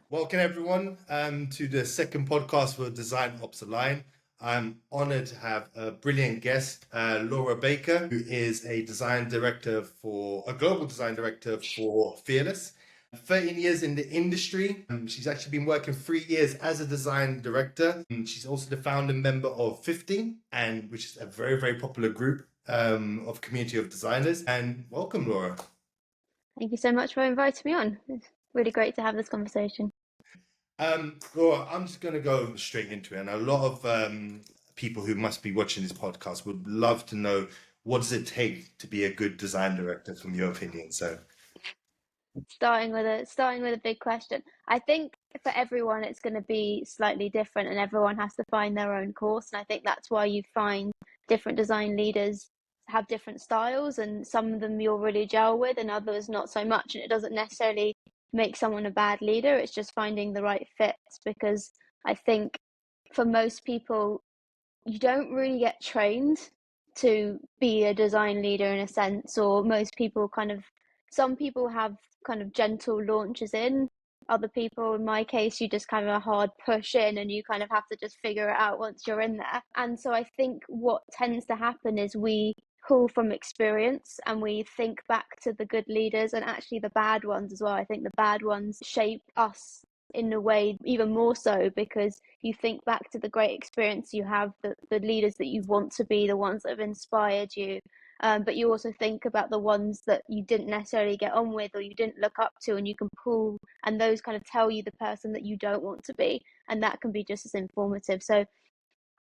Welcome everyone to the second podcast for Design Ops Align. I'm honored to have a brilliant guest, Laura Baker, who is a global design director for Fearless. 13 years in the industry. She's actually been working 3 years as a design director. She's also the founding member of 15, which is a very, very popular group of community of designers. And welcome, Laura. Thank you so much for inviting me on. It's really great to have this conversation. Laura, I'm just going to go straight into it. And a lot of people who must be watching this podcast would love to know, what does it take to be a good design director from your opinion? So, Starting with a big question. I think for everyone it's going to be slightly different, and everyone has to find their own course. And I think that's why you find different design leaders have different styles, and some of them you'll really gel with, and others not so much. And it doesn't necessarily make someone a bad leader. It's just finding the right fit. Because I think for most people, you don't really get trained to be a design leader in a sense, or most people some people have kind of gentle launches in. Other people, in my case, you just kind of a hard push in, and you kind of have to just figure it out once you're in there. And so I think what tends to happen is we pull from experience and we think back to the good leaders and actually the bad ones as well. I think the bad ones shape us in a way even more so, because you think back to the great experience you have, the leaders that you want to be, the ones that have inspired you. But you also think about the ones that you didn't necessarily get on with or you didn't look up to, and you can pull, and those kind of tell you the person that you don't want to be, and that can be just as informative. So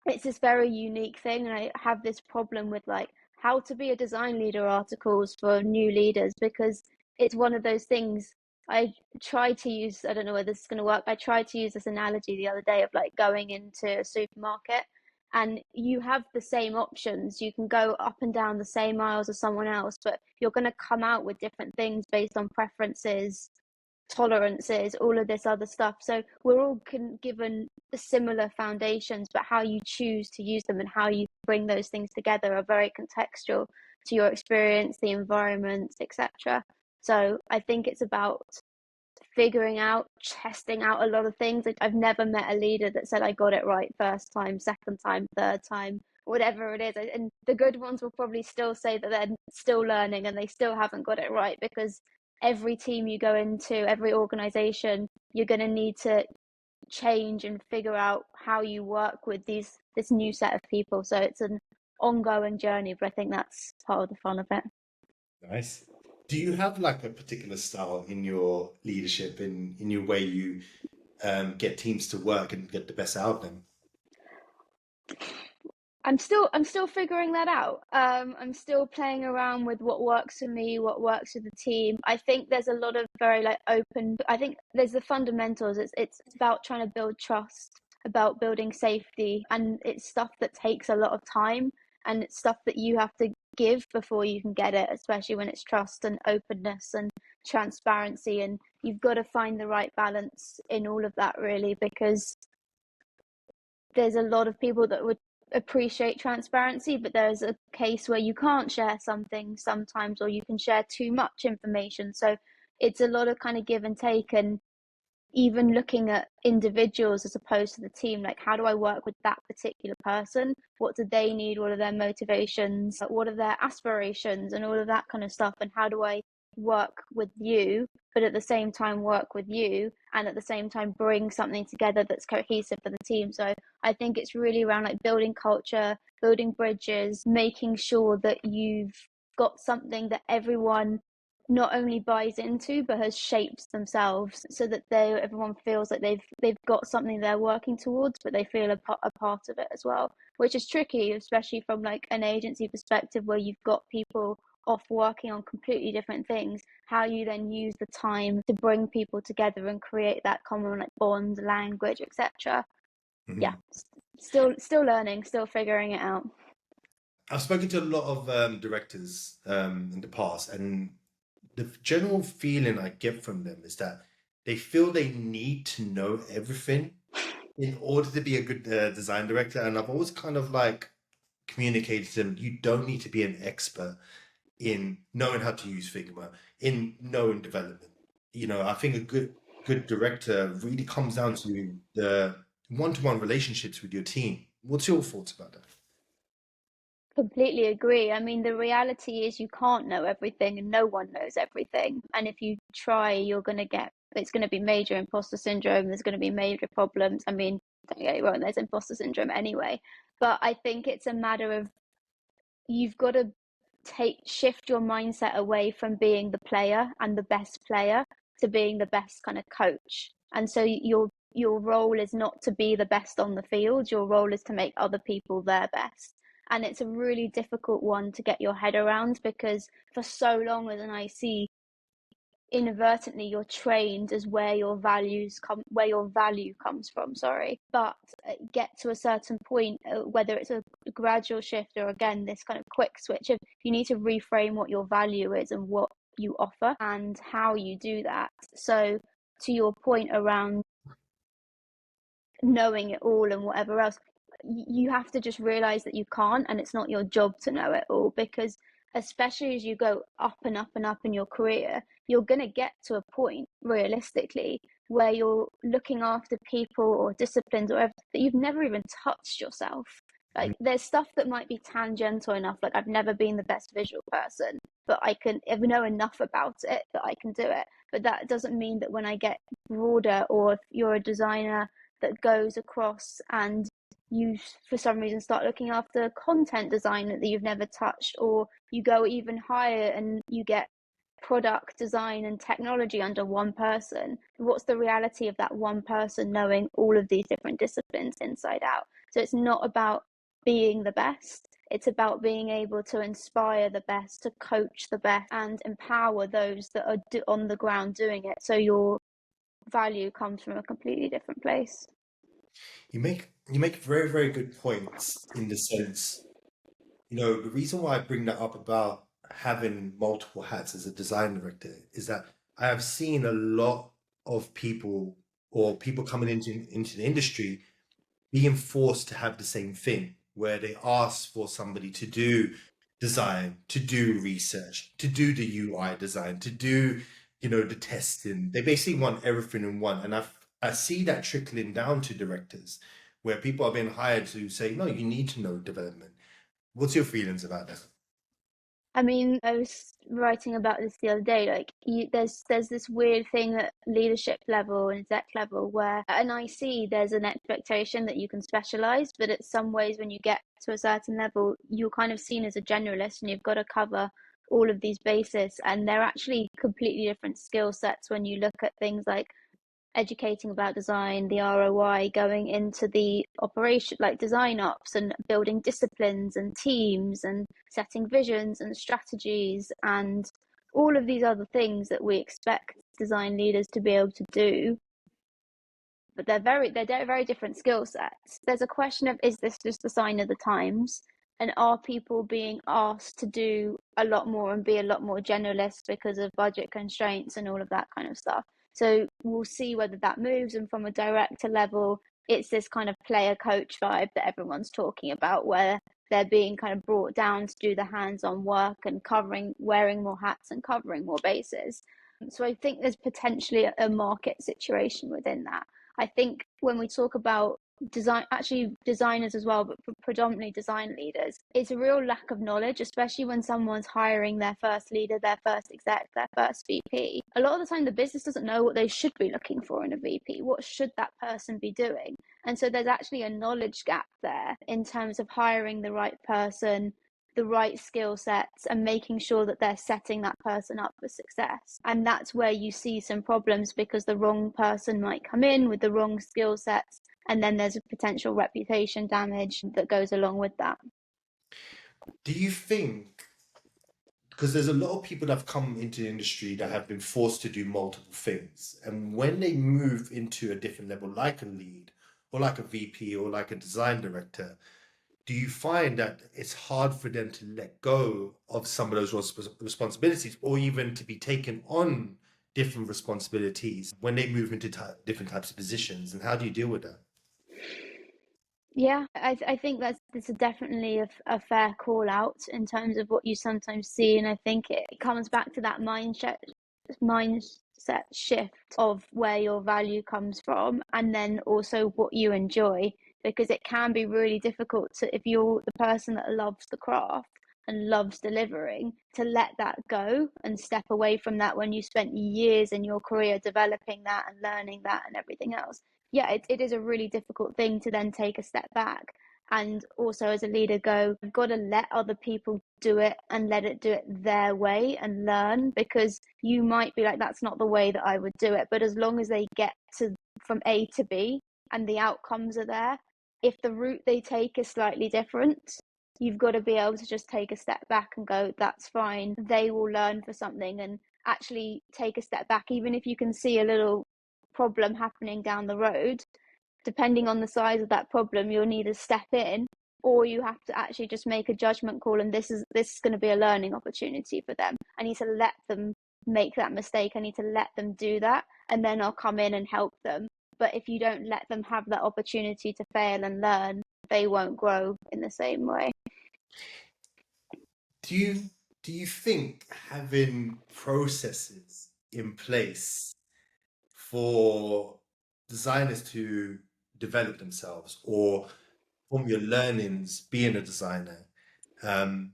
it's this very unique thing, and I have this problem with like how to be a design leader articles for new leaders, because it's one of those things. I tried to use, I don't know whether this is going to work, I tried to use this analogy the other day of like going into a supermarket, and you have the same options. You can go up and down the same aisles as someone else, but you're going to come out with different things based on preferences, tolerances, all of this other stuff. So we're all given similar foundations, but how you choose to use them and how you bring those things together are very contextual to your experience, the environment, etc. So I think it's about figuring out, testing out a lot of things. I've never met a leader that said I got it right first time, second time, third time, whatever it is. And the good ones will probably still say that they're still learning and they still haven't got it right, because every team you go into, every organization, you're going to need to change and figure out how you work with this new set of people. So it's an ongoing journey, but I think that's part of the fun of it. nice. Do you have like a particular style in your leadership, in your way you get teams to work and get the best out of them? I'm still figuring that out. I'm still playing around with what works for me, what works for the team. I think there's a lot of very like open. I think there's the fundamentals. It's about trying to build trust, about building safety, and it's stuff that takes a lot of time, and it's stuff that you have to give before you can get it, especially when it's trust and openness and transparency. And you've got to find the right balance in all of that, really, because there's a lot of people that would appreciate transparency, but there's a case where you can't share something sometimes, or you can share too much information. So it's a lot of kind of give and take, and even looking at individuals as opposed to the team. Like, how do I work with that particular person? What do they need? What are their motivations? What are their aspirations, and all of that kind of stuff? And how do I work with you, but at the same time work with you, and at the same time bring something together that's cohesive for the team? So I think it's really around like building culture, building bridges, making sure that you've got something that everyone not only buys into but has shaped themselves, so that everyone feels like they've got something they're working towards, but they feel a part of it as well, which is tricky, especially from like an agency perspective where you've got people off working on completely different things. How you then use the time to bring people together and create that common like bond, language, etc. Yeah, still learning, still figuring it out. I've spoken to a lot of directors in the past, and the general feeling I get from them is that they feel they need to know everything in order to be a good design director. And I've always kind of like communicated to them, you don't need to be an expert in knowing how to use Figma, in knowing development. I think a good good director really comes down to the one-to-one relationships with your team. What's your thoughts about that? Completely agree. I mean, the reality is you can't know everything and no one knows everything. And if you try, it's going to be major imposter syndrome. There's going to be major problems. I mean, don't get me wrong, there's imposter syndrome anyway. But I think it's a matter of you've got to shift your mindset away from being the player and the best player to being the best kind of coach. And so your role is not to be the best on the field. Your role is to make other people their best. And it's a really difficult one to get your head around because for so long as an IC, inadvertently you're trained as where your value comes from, sorry. But get to a certain point, whether it's a gradual shift or again this kind of quick switch of you need to reframe what your value is and what you offer and how you do that. So to your point around knowing it all and whatever else, you have to just realize that you can't, and it's not your job to know it all, because especially as you go up and up and up in your career, you're going to get to a point realistically where you're looking after people or disciplines or whatever that you've never even touched yourself. Like there's stuff that might be tangential enough, like I've never been the best visual person, but I know enough about it that I can do it. But that doesn't mean that when I get broader, or if you're a designer that goes across and you for some reason start looking after content design that you've never touched, or you go even higher and you get product design and technology under one person, what's the reality of that one person knowing all of these different disciplines inside out? So it's not about being the best, it's about being able to inspire the best, to coach the best, and empower those that are on the ground doing it, so your value comes from a completely different place. You make very, very good points in the sense, the reason why I bring that up about having multiple hats as a design director is that I have seen a lot of people or people coming into the industry being forced to have the same thing, where they ask for somebody to do design, to do research, to do the UI design, to do, the testing. They basically want everything in one. And I see that trickling down to directors, where people are being hired to say, no, you need to know development. What's your feelings about that? I mean, I was writing about this the other day. Like, there's this weird thing at leadership level and exec level where at an IC there's an expectation that you can specialize, but at some ways when you get to a certain level, you're kind of seen as a generalist and you've got to cover all of these bases. And they're actually completely different skill sets when you look at things like educating about design, the ROI, going into the operation, like design ops and building disciplines and teams and setting visions and strategies and all of these other things that we expect design leaders to be able to do. But they're very different skill sets. There's a question of, is this just the sign of the times? And are people being asked to do a lot more and be a lot more generalist because of budget constraints and all of that kind of stuff? So we'll see whether that moves. And from a director level, it's this kind of player coach vibe that everyone's talking about, where they're being kind of brought down to do the hands-on work and wearing more hats and covering more bases. So I think there's potentially a market situation within that. I think when we talk about design, actually designers as well, but predominantly design leaders, it's a real lack of knowledge, especially when someone's hiring their first leader, their first exec, their first VP. A lot of the time, the business doesn't know what they should be looking for in a VP. What should that person be doing? And so there's actually a knowledge gap there in terms of hiring the right person, the right skill sets, and making sure that they're setting that person up for success. And that's where you see some problems, because the wrong person might come in with the wrong skill sets, and then there's a potential reputation damage that goes along with that. Do you think, because there's a lot of people that have come into the industry that have been forced to do multiple things, and when they move into a different level, like a lead or like a VP or like a design director, do you find that it's hard for them to let go of some of those responsibilities, or even to be taken on different responsibilities when they move into different types of positions? And how do you deal with that? Yeah, I think that's definitely a fair call out in terms of what you sometimes see, and I think it comes back to that mindset mindset shift of where your value comes from, and then also what you enjoy, because it can be really difficult to, if you're the person that loves the craft and loves delivering, to let that go and step away from that when you spent years in your career developing that and learning that and everything else. Yeah, it is a really difficult thing to then take a step back and also as a leader go, I've got to let other people do it and let it do it their way and learn, because you might be like, that's not the way that I would do it, but as long as they get to from A to B and the outcomes are there, if the route they take is slightly different, you've got to be able to just take a step back and go, that's fine, they will learn for something, and actually take a step back, even if you can see a little problem happening down the road. Depending on the size of that problem, you'll need to step in, or you have to actually just make a judgment call, and this is going to be a learning opportunity for them. I need to let them make that mistake, I need to let them do that, and then I'll come in and help them. But if you don't let them have that opportunity to fail and learn, they won't grow in the same way. Do you think having processes in place for designers to develop themselves, or from your learnings being a designer, um,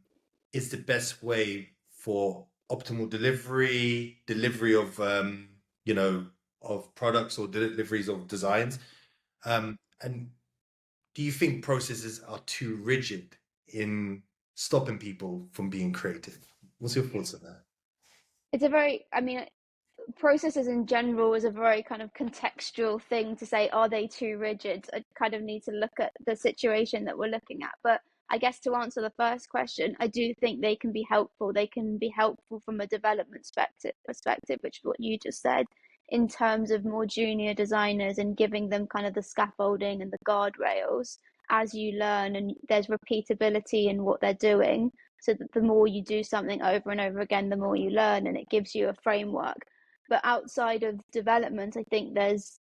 is the best way for optimal delivery of of products or deliveries of designs? And do you think processes are too rigid in stopping people from being creative? What's your thoughts on that? It's a very, I mean, processes in general is a very kind of contextual thing to say, are they too rigid? I kind of need to look at the situation that we're looking at. But I guess to answer the first question, I do think they can be helpful. They can be helpful from a development perspective, which is what you just said, in terms of more junior designers and giving them kind of the scaffolding and the guardrails as you learn, and there's repeatability in what they're doing, so that the more you do something over and over again, the more you learn, and it gives you a framework. But outside of development, I think there's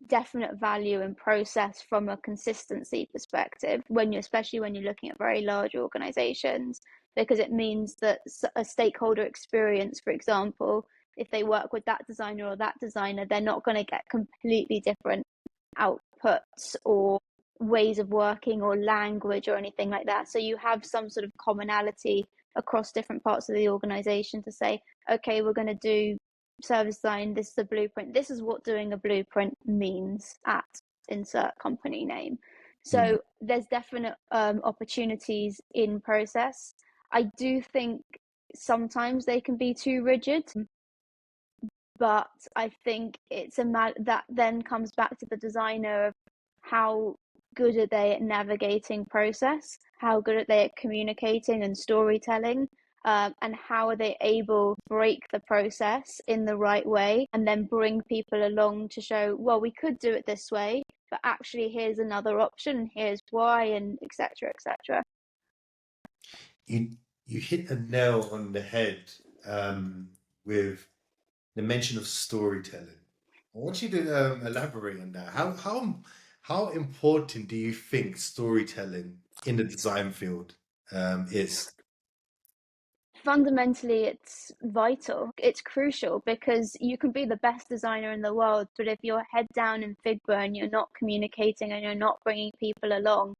definite value in process from a consistency perspective, when you, especially when you're looking at very large organizations, because it means that a stakeholder experience, for example, if they work with that designer or that designer, they're not going to get completely different outputs or ways of working or language or anything like that. So you have some sort of commonality across different parts of the organization to say, okay, we're going to do service design, this is a blueprint, this is what doing a blueprint means at insert company name. So there's definite opportunities in process. I do think sometimes they can be too rigid, but I think it's that then comes back to the designer of how good are they at navigating process, how good are they at communicating and storytelling, and how are they able to break the process in the right way and then bring people along to show, well, we could do it this way, but actually here's another option, here's why, and etc., etc. You you hit a nail on the head with the mention of storytelling. I want you to elaborate on that. How important do you think storytelling in the design field is? Fundamentally, it's vital, it's crucial, because you can be the best designer in the world, but if you're head down in Figma and you're not communicating and you're not bringing people along,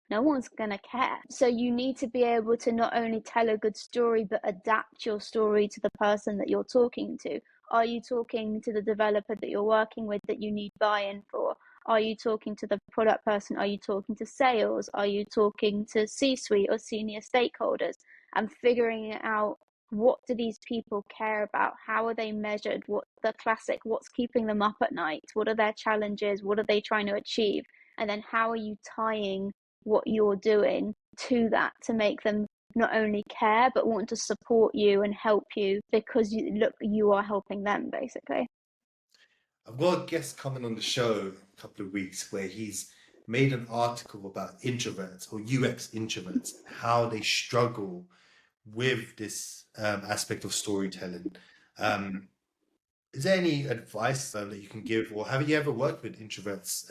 no one's going to care. So you need to be able to not only tell a good story, but adapt your story to the person that you're talking to. Are you talking to the developer that you're working with that you need buy-in for? Are you talking to the product person? Are you talking to sales? Are you talking to C-suite or senior stakeholders? And figuring out, what do these people care about? How are they measured? What the classic, what's keeping them up at night? What are their challenges? What are they trying to achieve? And then how are you tying what you're doing to that to make them not only care but want to support you and help you, because you are helping them basically. I've got a guest coming on the show in a couple of weeks where he's made an article about introverts or UX introverts, how they struggle with this aspect of storytelling. Um, is there any advice that you can give, or have you ever worked with introverts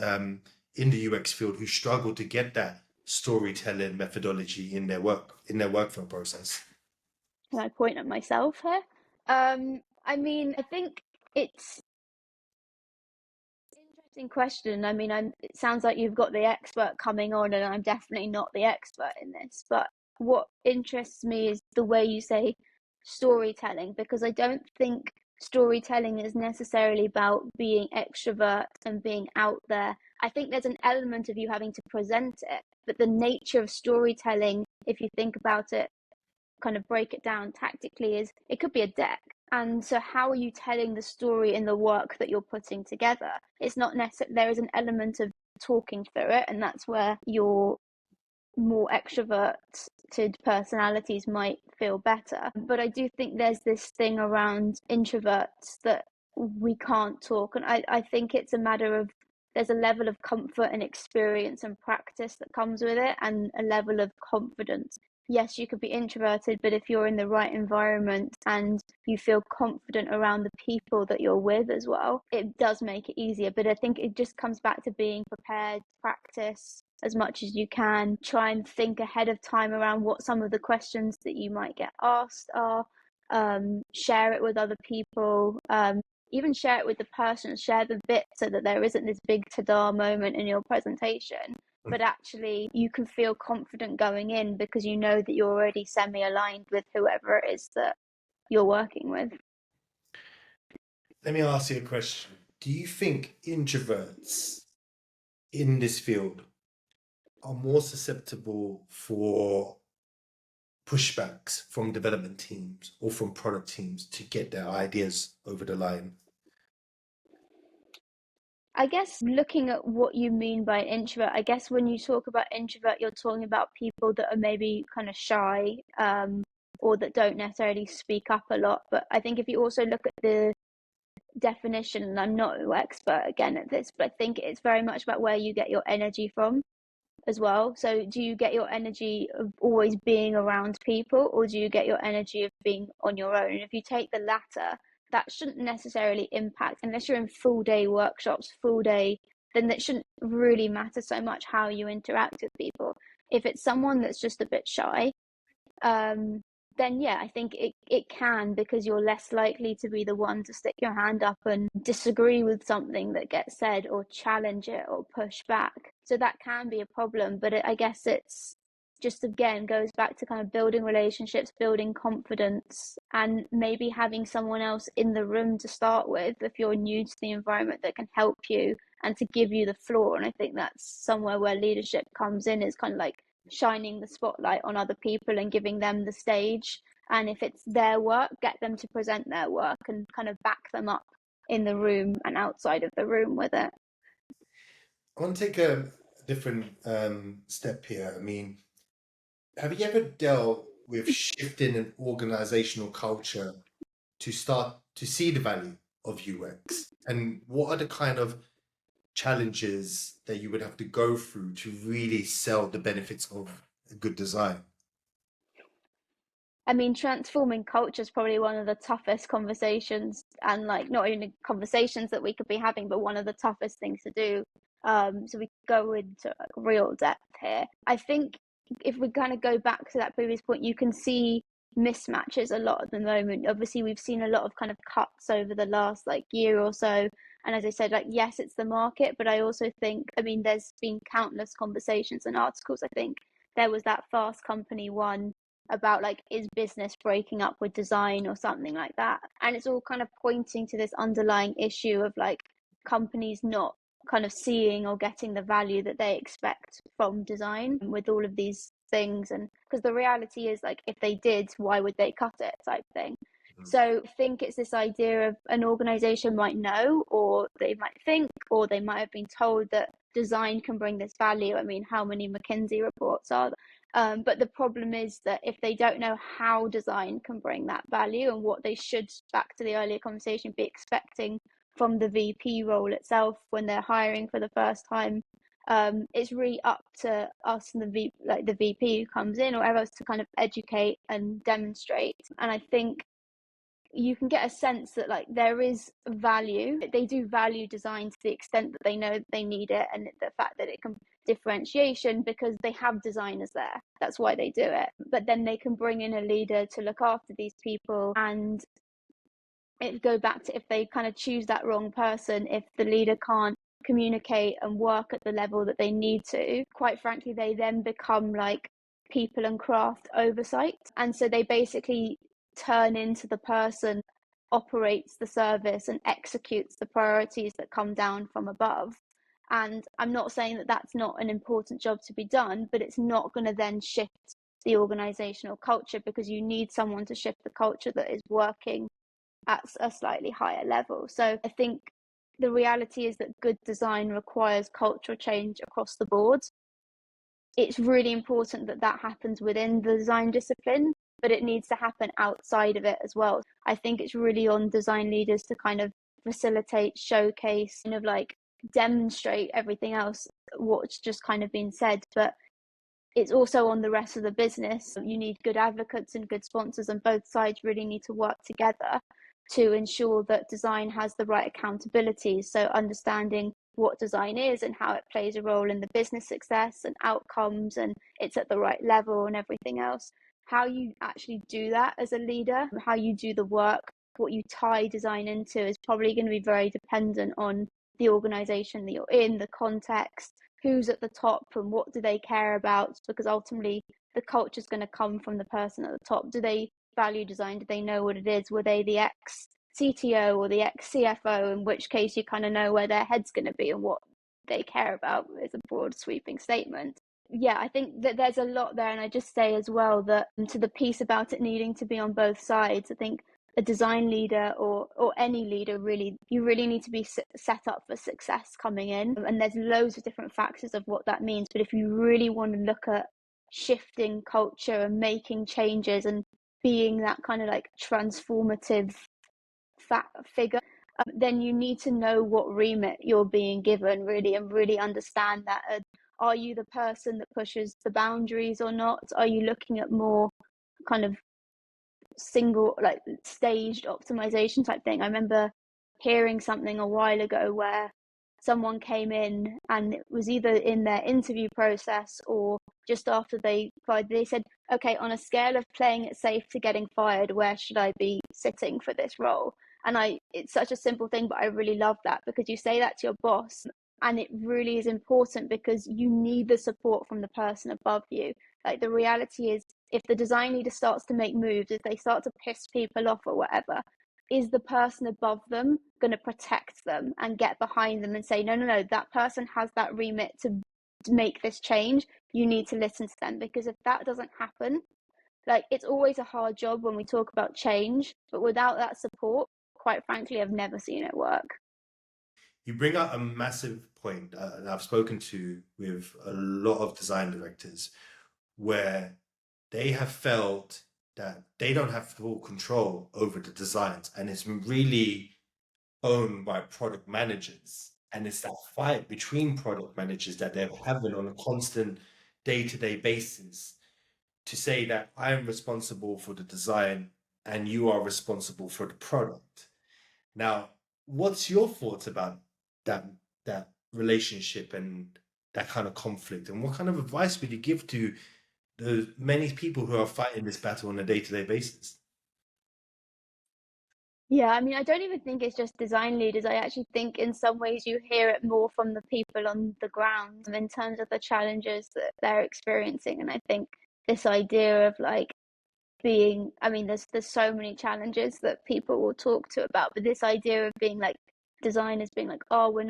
in the UX field who struggle to get that storytelling methodology in their workflow process? Can I point at myself here? I mean, I think It's an interesting question. I mean, it sounds like you've got the expert coming on, and I'm definitely not the expert in this. But what interests me is the way you say storytelling, because I don't think storytelling is necessarily about being extrovert and being out there. I think there's an element of you having to present it, but the nature of storytelling, if you think about it, kind of break it down tactically, is it could be a deck. And so how are you telling the story in the work that you're putting together? It's not necessarily, there is an element of talking through it, and that's where your more extroverted personalities might feel better. But I do think there's this thing around introverts that we can't talk. And I think it's a matter of, there's a level of comfort and experience and practice that comes with it, and a level of confidence. Yes, you could be introverted, but if you're in the right environment and you feel confident around the people that you're with as well, it does make it easier. But I think it just comes back to being prepared, practice as much as you can, try and think ahead of time around what some of the questions that you might get asked are, share it with other people, even share it with the person, share the bit so that there isn't this big ta-da moment in your presentation, but actually you can feel confident going in because you know that you're already semi-aligned with whoever it is that you're working with. Let me ask you a question. Do you think introverts in this field are more susceptible for pushbacks from development teams or from product teams to get their ideas over the line? I guess looking at what you mean by an introvert, I guess when you talk about introvert, you're talking about people that are maybe kind of shy, or that don't necessarily speak up a lot. But I think if you also look at the definition, and I'm not an expert again at this, but I think it's very much about where you get your energy from as well. So do you get your energy of always being around people, or do you get your energy of being on your own? And if you take the latter, that shouldn't necessarily impact, unless you're in full day workshops, full day, then that shouldn't really matter so much how you interact with people. If it's someone that's just a bit shy, then yeah, I think it can, because you're less likely to be the one to stick your hand up and disagree with something that gets said, or challenge it, or push back. So that can be a problem, but I guess it's just, again, goes back to kind of building relationships, building confidence, and maybe having someone else in the room to start with if you're new to the environment, that can help you and to give you the floor. And I think that's somewhere where leadership comes in, is kind of like shining the spotlight on other people and giving them the stage. And if it's their work, get them to present their work and kind of back them up in the room and outside of the room with it. I want to take a different step here. I mean, have you ever dealt with shifting an organizational culture to start to see the value of UX? And what are the kind of challenges that you would have to go through to really sell the benefits of a good design? I mean, transforming culture is probably one of the toughest conversations, and like not only conversations that we could be having, but one of the toughest things to do. So we go into real depth here. I think if we kind of go back to that previous point, you can see mismatches a lot at the moment. Obviously, we've seen a lot of kind of cuts over the last like year or so. And as I said, like, yes, it's the market, but I also think, I mean, there's been countless conversations and articles. I think there was that Fast Company one about like, is business breaking up with design or something like that, and it's all kind of pointing to this underlying issue of like companies not kind of seeing or getting the value that they expect from design with all of these things. And because the reality is, like, if they did, why would they cut it, type thing. So I think it's this idea of an organization might know, or they might think, or they might have been told that design can bring this value. I mean, how many McKinsey reports are there? But the problem is that if they don't know how design can bring that value, and what they should, back to the earlier conversation, be expecting from the VP role itself when they're hiring for the first time, it's really up to us and the VP who comes in, or whoever else, to kind of educate and demonstrate. And I think you can get a sense that like there is value. They do value design to the extent that they know that they need it, and the fact that it can differentiation, because they have designers there. That's why they do it. But then they can bring in a leader to look after these people and it go back to if they kind of choose that wrong person, if the leader can't communicate and work at the level that they need to, quite frankly, they then become like people and craft oversight. And so they basically turn into the person operates the service and executes the priorities that come down from above. And I'm not saying that that's not an important job to be done, but it's not going to then shift the organizational culture, because you need someone to shift the culture that is working at a slightly higher level. So I think the reality is that good design requires cultural change across the board. It's really important that that happens within the design discipline, but it needs to happen outside of it as well. I think it's really on design leaders to kind of facilitate, showcase, kind of like demonstrate everything else, what's just kind of been said. But it's also on the rest of the business. You need good advocates and good sponsors, and both sides really need to work together to ensure that design has the right accountability. So understanding what design is and how it plays a role in the business success and outcomes, and it's at the right level and everything else. How you actually do that as a leader, how you do the work, what you tie design into is probably going to be very dependent on the organization that you're in, the context, who's at the top and what do they care about, because ultimately the culture is going to come from the person at the top. Do they value design? Do they know what it is? Were they the ex CTO or the ex CFO, in which case you kind of know where their head's going to be and what they care about is a broad sweeping statement. Yeah, I think that there's a lot there. And I just say as well that to the piece about it needing to be on both sides, I think a design leader or any leader, really, you really need to be set up for success coming in. And there's loads of different factors of what that means. But if you really want to look at shifting culture and making changes and being that kind of like transformative figure, then you need to know what remit you're being given, really, and really understand that. Are you the person that pushes the boundaries or not? Are you looking at more kind of single, like staged optimization type thing? I remember hearing something a while ago where someone came in and it was either in their interview process or just after they said, okay, on a scale of playing it safe to getting fired, where should I be sitting for this role? And it's such a simple thing, but I really love that, because you say that to your boss and it really is important, because you need the support from the person above you. Like, the reality is, if the design leader starts to make moves, if they start to piss people off or whatever, is the person above them going to protect them and get behind them and say, no, that person has that remit to make this change. You need to listen to them. Because if that doesn't happen, like, it's always a hard job when we talk about change, but without that support, quite frankly, I've never seen it work. You bring up a massive point that I've spoken to with a lot of design directors, where they have felt that they don't have full control over the designs, and it's really owned by product managers. And it's that fight between product managers that they're having on a constant day-to-day basis to say that I'm responsible for the design and you are responsible for the product. Now, what's your thoughts about that that relationship and that kind of conflict? And what kind of advice would you give to the many people who are fighting this battle on a day-to-day basis? Yeah, I mean, I don't even think it's just design leaders. I actually think in some ways you hear it more from the people on the ground in terms of the challenges that they're experiencing. And I think this idea of like I mean, there's so many challenges that people will talk to about, but this idea of being like, designers being like, oh, we're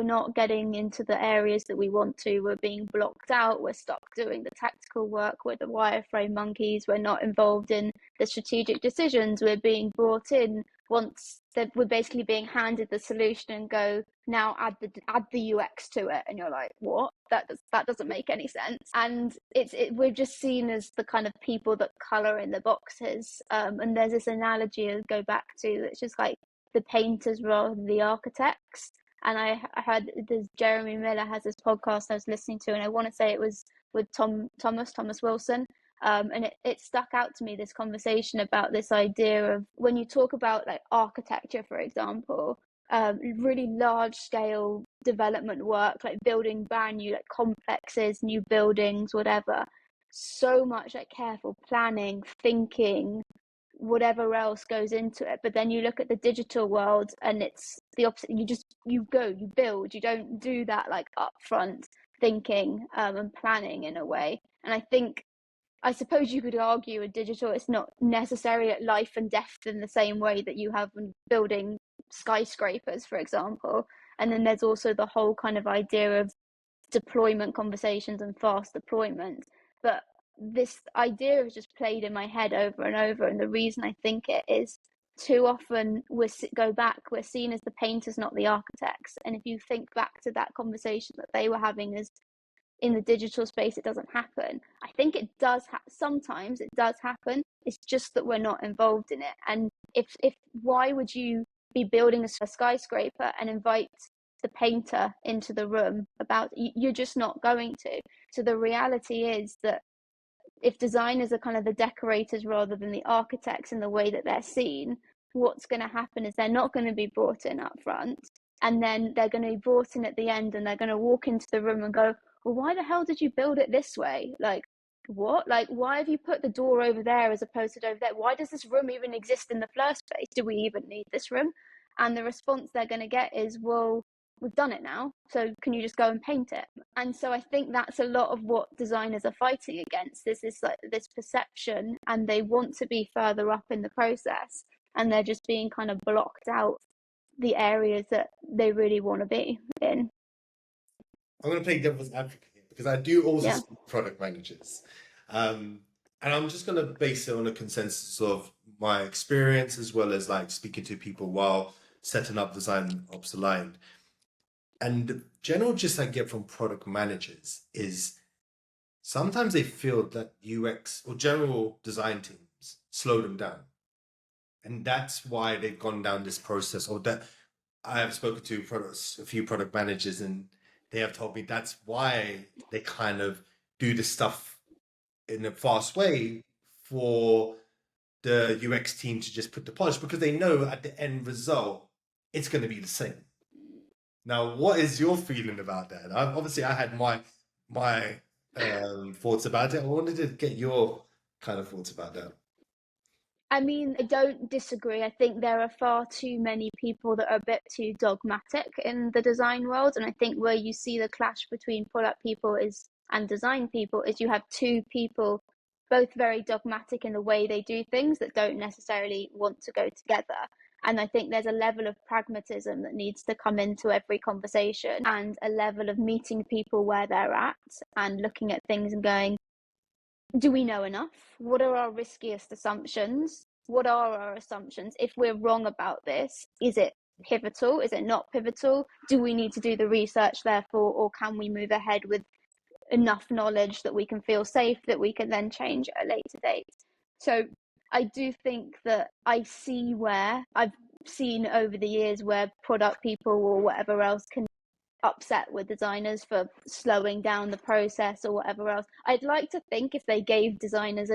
not getting into the areas that we want to, we're being blocked out, we're stuck doing the tactical work, we're the wireframe monkeys, we're not involved in the strategic decisions, we're being brought in once that we're basically being handed the solution and go, now add the UX to it, and you're like, what? That doesn't make any sense. And we're just seen as the kind of people that color in the boxes. And there's this analogy I go back to, it's just like the painters rather than the architects. And I heard Jeremy Miller has this podcast I was listening to, and I want to say it was with Thomas Wilson. And it stuck out to me, this conversation about this idea of when you talk about like architecture, for example, really large scale development work, like building brand new like complexes, new buildings, whatever. So much like careful planning, thinking, whatever else goes into it. But then you look at the digital world and it's the opposite. You build, you don't do that like upfront thinking and planning in a way. And I suppose you could argue in digital it's not necessarily at life and death in the same way that you have when building skyscrapers, for example. And then there's also the whole kind of idea of deployment conversations and fast deployment. But this idea has just played in my head over and over. And the reason I think it is, too often we're seen as the painters, not the architects. And if you think back to that conversation that they were having as in the digital space, it doesn't happen. I think it does sometimes it does happen. It's just that we're not involved in it. And if why would you be building a skyscraper and invite the painter into the room? About you're just not going to. So the reality is that if designers are kind of the decorators rather than the architects in the way that they're seen, what's going to happen is they're not going to be brought in up front, and then they're going to be brought in at the end, and they're going to walk into the room and go, well, why the hell did you build it this way? Like, what? Like, why have you put the door over there as opposed to over there? Why does this room even exist in the first place? Do we even need this room? And the response they're going to get is, well, we've done it now, so can you just go and paint it? And so I think that's a lot of what designers are fighting against, is this perception, and they want to be further up in the process, and they're just being kind of blocked out the areas that they really want to be in. I'm going to play devil's advocate here because I do also Yeah. speak to product managers. And I'm just going to base it on a consensus of my experience as well as like speaking to people while setting up design ops aligned. And the general gist I get from product managers is sometimes they feel that UX or general design teams slow them down. And that's why they've gone down this process, or that I have spoken to a few product managers, and they have told me that's why they kind of do this stuff in a fast way for the UX team to just put the polish, because they know at the end result it's going to be the same. Now, what is your feeling about that? Obviously, I had my thoughts about it. I wanted to get your kind of thoughts about that. I mean, I don't disagree. I think there are far too many people that are a bit too dogmatic in the design world. And I think where you see the clash between product people and design people is you have two people, both very dogmatic in the way they do things, that don't necessarily want to go together. And I think there's a level of pragmatism that needs to come into every conversation, and a level of meeting people where they're at and looking at things and going, do we know enough? What are our riskiest assumptions? What are our assumptions? If we're wrong about this, is it pivotal? Is it not pivotal? Do we need to do the research therefore, or can we move ahead with enough knowledge that we can feel safe that we can then change at a later date? So I do think that I see where I've seen over the years where product people or whatever else can upset with designers for slowing down the process or whatever else. I'd like to think if they gave designers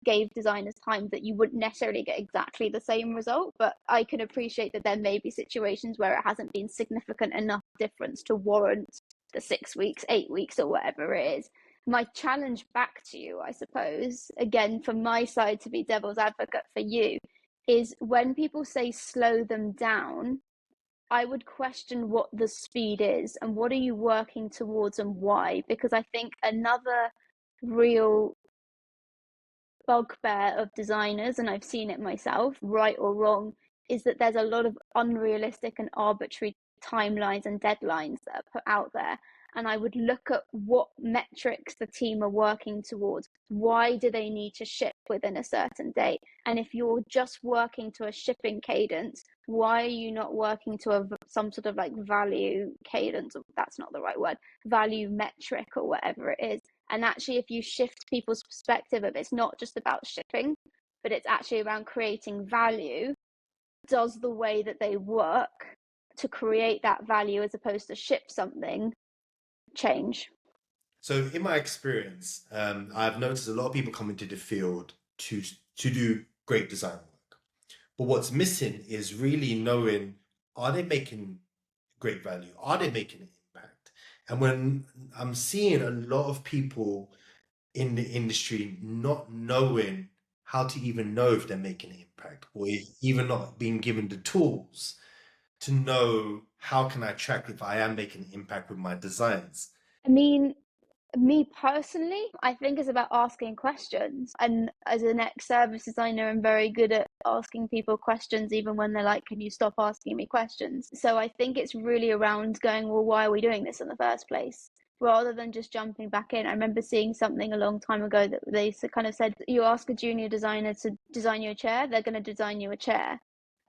gave designers time, that you wouldn't necessarily get exactly the same result, but I can appreciate that there may be situations where it hasn't been significant enough difference to warrant the 6 weeks, 8 weeks, or whatever it is. My challenge back to you, I suppose, again from my side to be devil's advocate for you, is when people say slow them down, I would question what the speed is and what are you working towards and why? Because I think another real bugbear of designers, and I've seen it myself, right or wrong, is that there's a lot of unrealistic and arbitrary timelines and deadlines that are put out there. And I would look at what metrics the team are working towards. Why do they need to ship within a certain date? And if you're just working to a shipping cadence, why are you not working to some sort of like value cadence? That's not the right word, value metric or whatever it is. And actually, if you shift people's perspective of it's not just about shipping, but it's actually around creating value, does the way that they work to create that value as opposed to ship something change? So, in my experience, I've noticed a lot of people come into the field to do great design work. But what's missing is really knowing, are they making great value? Are they making an impact? And when I'm seeing a lot of people in the industry not knowing how to even know if they're making an impact, or if even not being given the tools to know how can I track if I am making an impact with my designs. I mean, me personally, I think it's about asking questions. And as an ex-service designer, I'm very good at asking people questions, even when they're like, can you stop asking me questions? So I think it's really around going, well, why are we doing this in the first place? Rather than just jumping back in. I remember seeing something a long time ago that they kind of said, you ask a junior designer to design you a chair, they're going to design you a chair.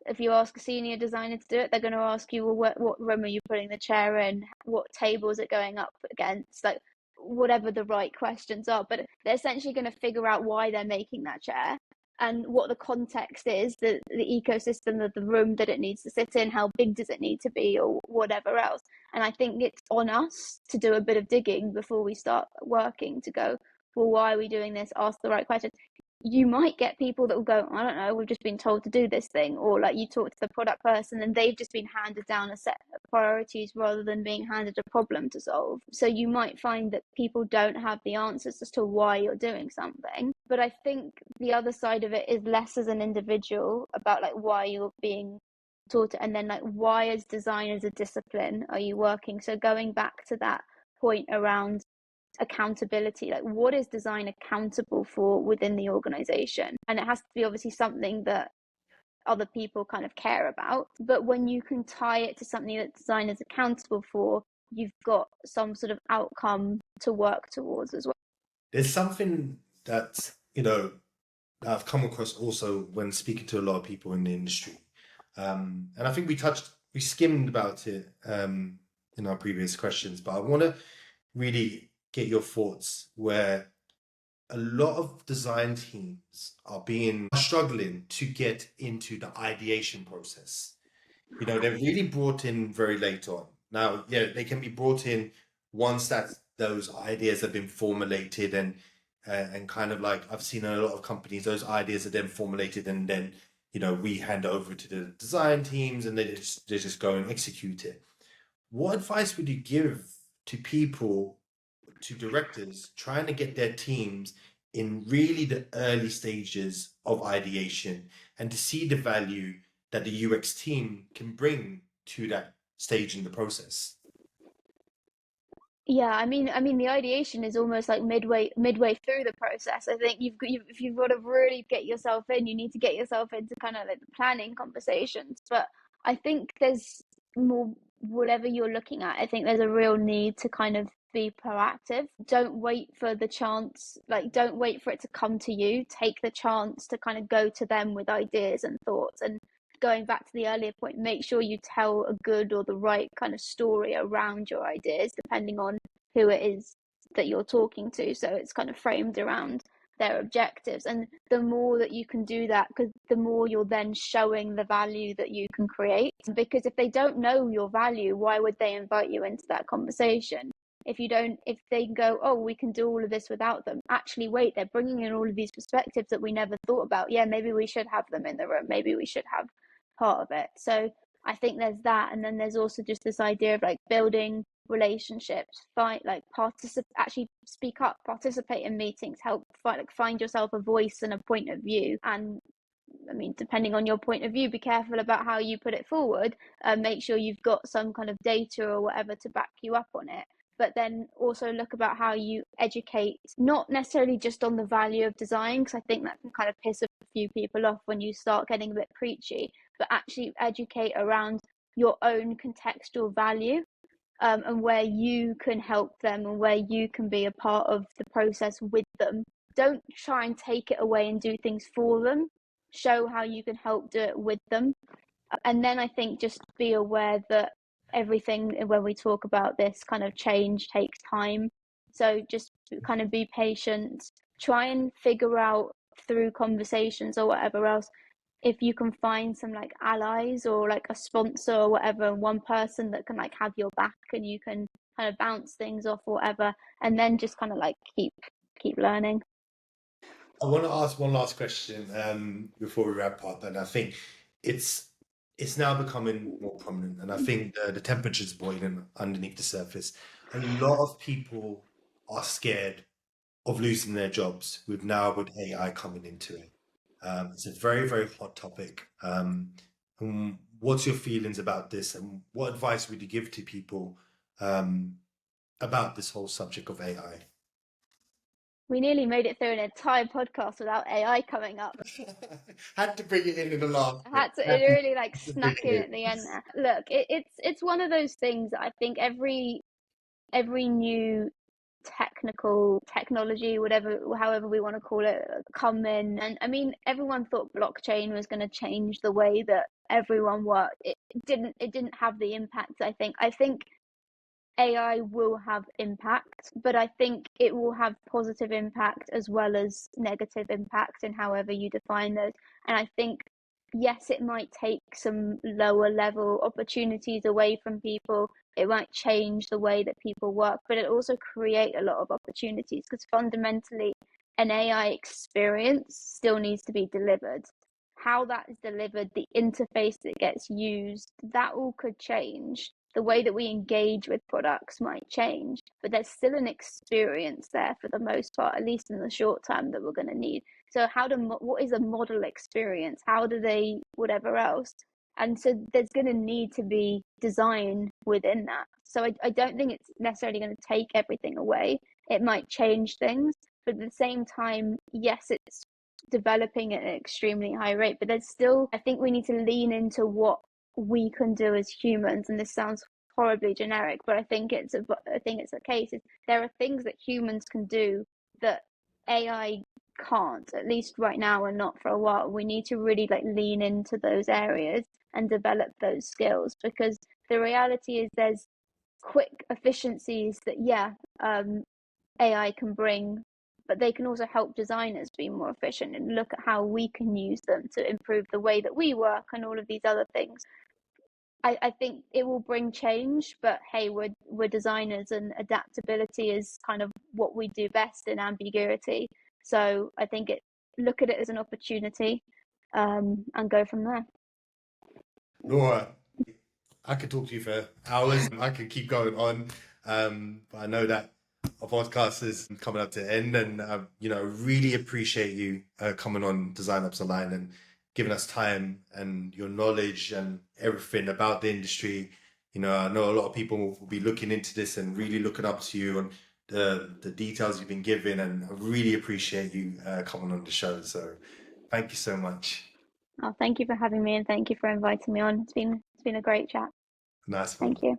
If you ask a senior designer to do it, they're going to ask you, well, what room are you putting the chair in? What table is it going up against? Like, whatever the right questions are. But they're essentially going to figure out why they're making that chair and what the context is, the ecosystem of the room that it needs to sit in, how big does it need to be, or whatever else. And I think it's on us to do a bit of digging before we start working to go, well, why are we doing this? Ask the right questions. You might get people that will go, I don't know, we've just been told to do this thing, or like you talk to the product person and they've just been handed down a set of priorities rather than being handed a problem to solve. So you might find that people don't have the answers as to why you're doing something. But I think the other side of it is less as an individual about like why you're being taught it, and then like why as design as a discipline are you working. So going back to that point around accountability, like what is design accountable for within the organization, and it has to be obviously something that other people kind of care about, but when you can tie it to something that design is accountable for, you've got some sort of outcome to work towards as well. There's something that, that I've come across also when speaking to a lot of people in the industry. And I think we skimmed about it in our previous questions, but I want to really get your thoughts where a lot of design teams are struggling to get into the ideation process. They're really brought in very late on. Now, yeah, they can be brought in once that those ideas have been formulated and kind of like I've seen in a lot of companies, those ideas are then formulated and then we hand over to the design teams and they just go and execute it. What advice would you give to people, to directors trying to get their teams in really the early stages of ideation and to see the value that the UX team can bring to that stage in the process? Yeah, I mean, the ideation is almost like midway through the process. I think if you've got to really get yourself in, you need to get yourself into kind of like the planning conversations. But I think there's more, whatever you're looking at, I think there's a real need to kind of be proactive. Don't wait for the chance, like don't wait for it to come to you. Take the chance to kind of go to them with ideas and thoughts. And going back to the earlier point, make sure you tell a good or the right kind of story around your ideas, depending on who it is that you're talking to. So it's kind of framed around their objectives. And the more that you can do that, because the more you're then showing the value that you can create. Because if they don't know your value, why would they invite you into that conversation? If they go, oh, we can do all of this without them, actually wait, they're bringing in all of these perspectives that we never thought about. Yeah, maybe we should have them in the room, maybe we should have part of it. So I think there's that, and then there's also just this idea of like building relationships, actually speak up, participate in meetings, help find yourself a voice and a point of view. And I mean, depending on your point of view, be careful about how you put it forward. Make sure you've got some kind of data or whatever to back you up on it. But then also look about how you educate, not necessarily just on the value of design, because I think that can kind of piss a few people off when you start getting a bit preachy, but actually educate around your own contextual value, and where you can help them and where you can be a part of the process with them. Don't try and take it away and do things for them. Show how you can help do it with them. And then I think just be aware that everything, when we talk about this kind of change, takes time. So just kind of be patient, try and figure out through conversations or whatever else, if you can find some like allies or like a sponsor or whatever, one person that can like have your back and you can kind of bounce things off or whatever, and then just kind of like keep learning. I want to ask one last question before we wrap up, and I think it's it's now becoming more prominent, and I think the temperature's boiling underneath the surface. A lot of people are scared of losing their jobs with AI coming into it. It's a very, very hot topic. What's your feelings about this, and what advice would you give to people um, about this whole subject of AI? We nearly made it through an entire podcast without AI coming up. Had to bring it in the last I bit. had to, it really like To bring snuck in it at the end there. Look, it's one of those things that I think every new technology, whatever, however we want to call it, come in. And I mean, everyone thought blockchain was going to change the way that everyone worked. It didn't have the impact. I think AI will have impact, but I think it will have positive impact as well as negative impact in however you define those. And I think, yes, it might take some lower level opportunities away from people. It might change the way that people work, but it also create a lot of opportunities because fundamentally an AI experience still needs to be delivered. How that is delivered, the interface that gets used, that all could change. The way that we engage with products might change, but there's still an experience there for the most part, at least in the short term, that we're going to need. So what is a model experience? How do they, whatever else? And so there's going to need to be design within that. So I don't think it's necessarily going to take everything away. It might change things, but at the same time, yes, it's developing at an extremely high rate, but there's still, I think we need to lean into what we can do as humans. And this sounds horribly generic, but I think it's a case. There are things that humans can do that AI can't, at least right now and not for a while. We need to really like lean into those areas and develop those skills, because the reality is there's quick efficiencies that, yeah, AI can bring, but they can also help designers be more efficient and look at how we can use them to improve the way that we work and all of these other things. I think it will bring change, but hey, we're designers, and adaptability is kind of what we do best in ambiguity. So I think look at it as an opportunity, and go from there. Laura, I could talk to you for hours. I could keep going on, but I know that our podcast is coming up to the end, and really appreciate you coming on Design Ups Align and giving us time and your knowledge and everything about the industry. I know a lot of people will be looking into this and really looking up to you on the details you've been giving, and I really appreciate you coming on the show. So, thank you so much. Oh, thank you for having me, and thank you for inviting me on. It's been a great chat. Nice one. Thank you.